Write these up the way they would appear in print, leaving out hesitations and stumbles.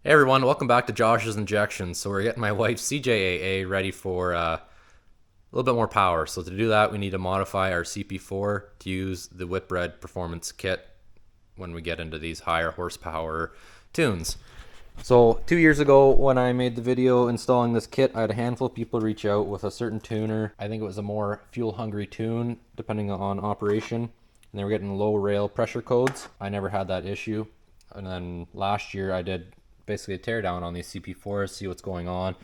Hey everyone, welcome back to Josh's Injections. So we're getting my wife's CJAA ready for a little bit more power. So to do that, we need to modify our CP4 to use the Whitbread performance kit when we get into these higher horsepower tunes. So 2 years ago when I made the video installing this kit, I had a handful of people reach out with a certain tuner. I think it was a more fuel hungry tune depending on operation. And they were getting low rail pressure codes. I never had that issue. And then last year I did basically a teardown on these CP4s, see what's going on,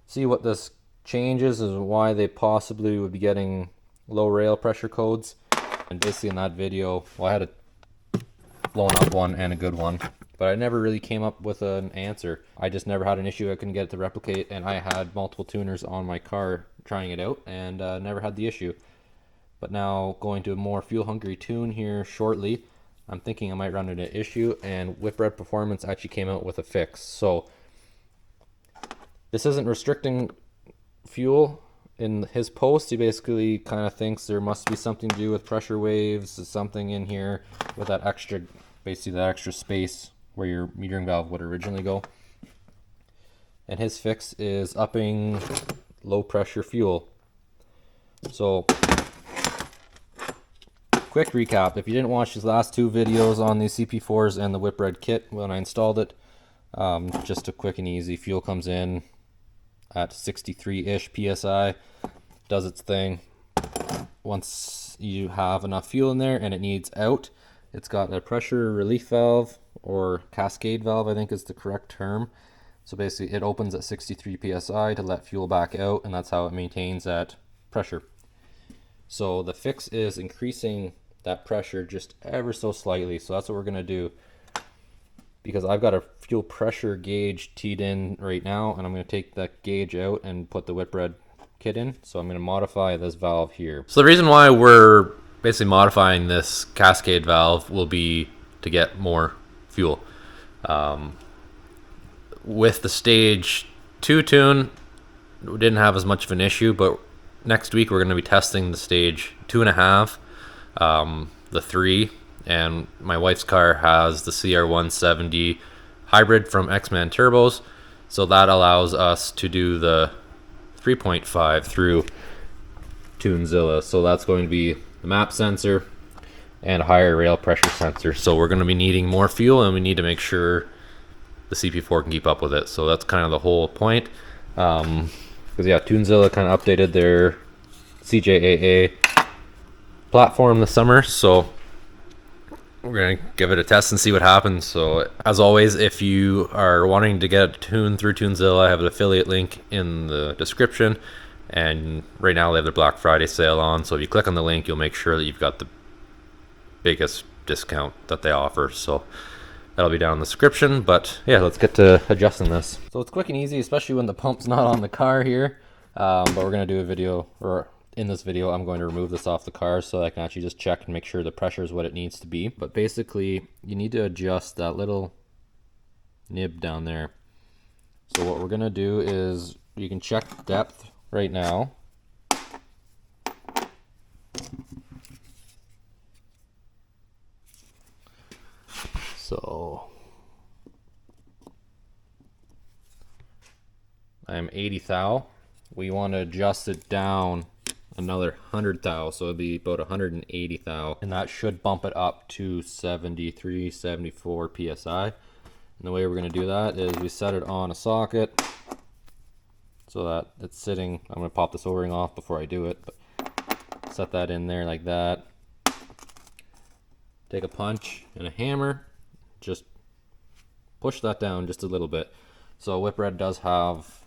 see what this changes and why they possibly would be getting low rail pressure codes. And basically in that video, well, I had a blown up one and a good one, but I never really came up with an answer. I just never had an issue. I couldn't get it to replicate, and I had multiple tuners on my car trying it out and never had the issue. But now going to a more fuel hungry tune here shortly, I'm thinking I might run into an issue, and Whitbread Performance actually came out with a fix. So this isn't restricting fuel. In his post, he basically kind of thinks there must be something to do with pressure waves, something in here with that extra, basically that extra space where your metering valve would originally go. And his fix is upping low pressure fuel. So quick recap, if you didn't watch these last two videos on these CP4s and the Whitbread kit when I installed it, just a quick and easy. Fuel comes in at 63-ish PSI, does its thing. Once you have enough fuel in there and it needs out, it's got a pressure relief valve, or cascade valve I think is the correct term. So basically it opens at 63 PSI to let fuel back out, and that's how it maintains that pressure. So the fix is increasing that pressure just ever so slightly. So that's what we're going to do, because I've got a fuel pressure gauge teed in right now, and I'm going to take that gauge out and put the Whitbread kit in. So I'm going to modify this valve here. So the reason why we're basically modifying this cascade valve will be to get more fuel. With the stage 2 tune, we didn't have as much of an issue, but next week we're going to be testing the stage 2.5, the 3, and my wife's car has the CR170 hybrid from X-Man Turbos, so that allows us to do the 3.5 through TuneZilla. So that's going to be the map sensor and a higher rail pressure sensor. So we're going to be needing more fuel, and we need to make sure the CP4 can keep up with it. So that's kind of the whole point. Because yeah, TuneZilla kind of updated their CJAA platform this summer, so we're gonna give it a test and see what happens. So as always, if you are wanting to get a tune through TuneZilla, I have an affiliate link in the description, and right now they have their Black Friday sale on, so if you click on the link, you'll make sure that you've got the biggest discount that they offer. So that'll be down in the description. But yeah, let's get to adjusting this. So it's quick and easy, especially when the pump's not on the car here. But we're gonna do a video, or in this video I'm going to remove this off the car so I can actually just check and make sure the pressure is what it needs to be. But basically you need to adjust that little nib down there. So what we're gonna do is, you can check depth right now. So I'm 80 thou. We want to adjust it down another 100 thou, so it'll be about 180 thou, and that should bump it up to 73, 74 psi. And the way we're going to do that is we set it on a socket so that it's sitting. I'm going to pop this O-ring off before I do it, but set that in there like that. Take a punch and a hammer, just push that down just a little bit. So Whitbread does have,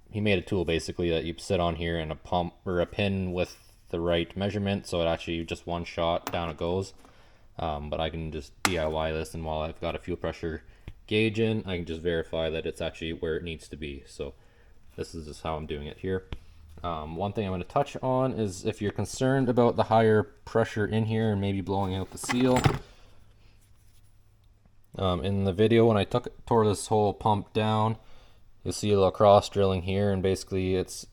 he made a tool basically that you sit on here, and a pump or a pin with the right measurement, so it actually just one shot down it goes. But I can just DIY this, and while I've got a fuel pressure gauge in, I can just verify that it's actually where it needs to be. So this is just how I'm doing it here. One thing I'm going to touch on is, if you're concerned about the higher pressure in here and maybe blowing out the seal, in the video when I tore this whole pump down, you'll see a little cross drilling here, and basically it's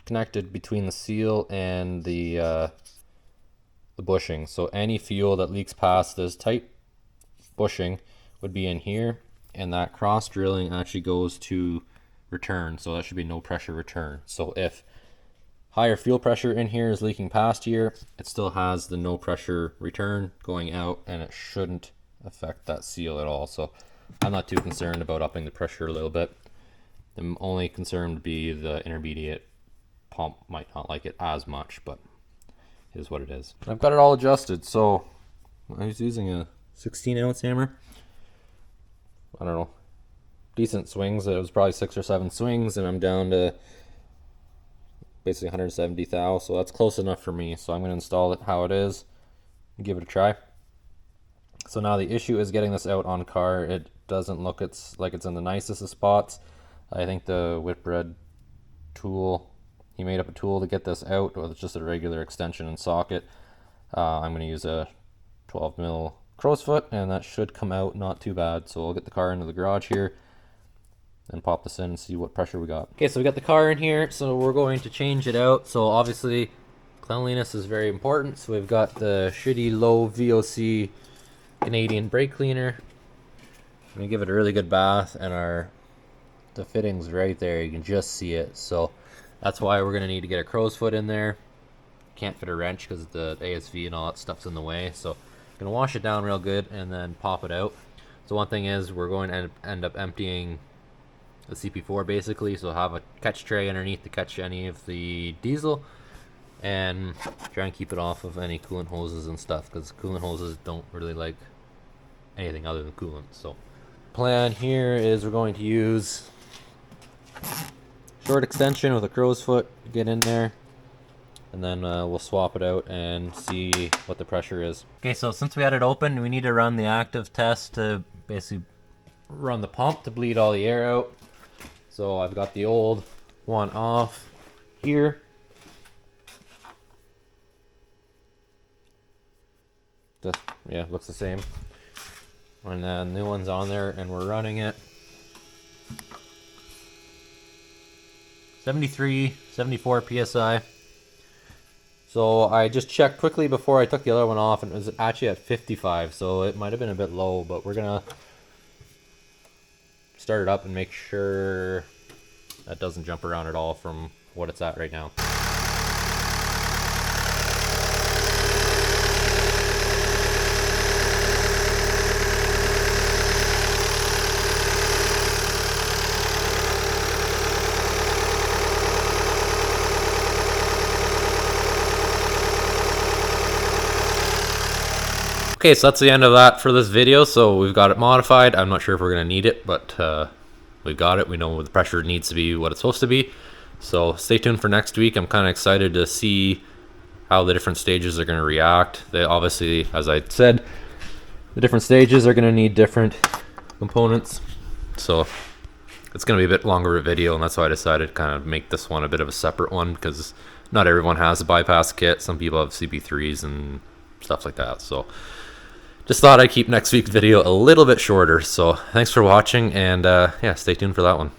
connected between the seal and the bushing. So any fuel that leaks past this tight bushing would be in here, and that cross drilling actually goes to return, so that should be no pressure return. So if higher fuel pressure in here is leaking past here, it still has the no pressure return going out, and it shouldn't affect that seal at all. So I'm not too concerned about upping the pressure a little bit. The only concern would be the intermediate pump might not like it as much, but it is what it is. I've got it all adjusted, so I was using a 16-ounce hammer. I don't know, decent swings. It was probably 6 or 7 swings, and I'm down to basically 170 thou, so that's close enough for me. So I'm going to install it how it is and give it a try. So now the issue is getting this out on car. It doesn't look like it's in the nicest of spots. I think the Whitbread tool, he made up a tool to get this out, or it's just a regular extension and socket. I'm going to use a 12 mil crow's foot, and that should come out not too bad. So I'll get the car into the garage here and pop this in and see what pressure we got. Okay, so we got the car in here, so we're going to change it out. So obviously cleanliness is very important. So we've got the shitty low VOC Canadian brake cleaner. I'm gonna give it a really good bath, and the fittings right there, you can just see it. So that's why we're gonna need to get a crow's foot in there. Can't fit a wrench because the ASV and all that stuff's in the way. So I'm gonna wash it down real good and then pop it out. So one thing is we're going to end up emptying the CP4 basically, so have a catch tray underneath to catch any of the diesel, and try and keep it off of any coolant hoses and stuff, because coolant hoses don't really like anything other than coolant. So plan here is we're going to use short extension with a crow's foot to get in there, and then we'll swap it out and see what the pressure is. Okay, so since we had it open, we need to run the active test to basically run the pump to bleed all the air out. So I've got the old one off here. Yeah, looks the same. And then new one's on there, and we're running it. 73, 74 PSI. So I just checked quickly before I took the other one off, and it was actually at 55, so it might have been a bit low, but we're gonna start it up and make sure that doesn't jump around at all from what it's at right now. Okay, so that's the end of that for this video. So we've got it modified. I'm not sure if we're going to need it, but we've got it. We know the pressure needs to be what it's supposed to be. So stay tuned for next week. I'm kind of excited to see how the different stages are going to react. They obviously, as I said, the different stages are going to need different components. So it's going to be a bit longer of a video, and that's why I decided to kind of make this one a bit of a separate one, because not everyone has a bypass kit. Some people have CP3s and stuff like that. So just thought I'd keep next week's video a little bit shorter. So thanks for watching, and yeah, stay tuned for that one.